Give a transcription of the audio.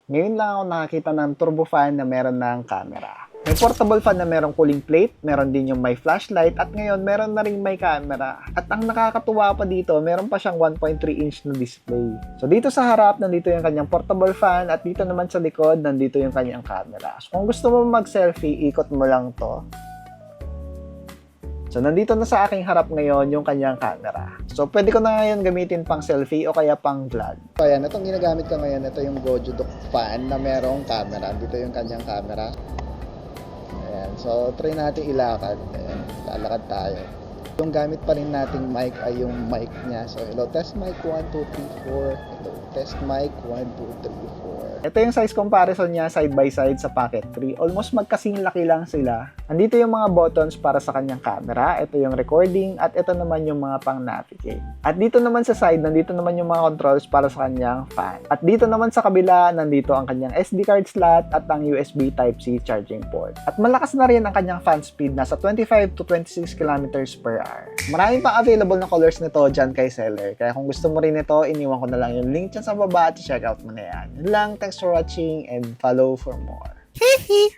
Ngayon lang ako nakakita ng turbo fan na meron ng camera. May portable fan na merong cooling plate, meron din yung may flashlight, at ngayon meron na rin may camera. At ang nakakatuwa pa dito, meron pa siyang 1.3 inch na display. So dito sa harap, nandito yung kanyang portable fan, at dito naman sa likod, nandito yung kanyang camera. So kung gusto mo mag-selfie, ikot mo lang to. So nandito na sa aking harap ngayon yung kanyang camera. So pwede ko na ngayon gamitin pang selfie o kaya pang vlog. So ayan, itong ginagamit ko ngayon, ito yung Gojodoc fan na merong camera. Dito yung kanyang camera. Ayan, so try natin ilakad. Ayan, lalakad tayo. Yung gamit pa rin nating mic ay yung mic niya. So hello, test mic 1, 2, 3, 4. Hello, test mic 1, 2, 3, 4. Ito yung size comparison niya side by side sa Pocket 3. Almost magkasing laki lang sila. Andito yung mga buttons para sa kanyang camera. Ito yung recording at ito naman yung mga pang navigate. At dito naman sa side, nandito naman yung mga controls para sa kanyang fan. At dito naman sa kabila, nandito ang kanyang SD card slot at ang USB Type-C charging port. At malakas na rin ang kanyang fan speed, nasa 25 to 26 kilometers per hour. Maraming pang available na colors nito dyan kay seller. Kaya kung gusto mo rin ito, iniwan ko na lang yung link dyan sa baba at check out mo na yan. Yun lang, thanks for watching and follow for more. Hehe!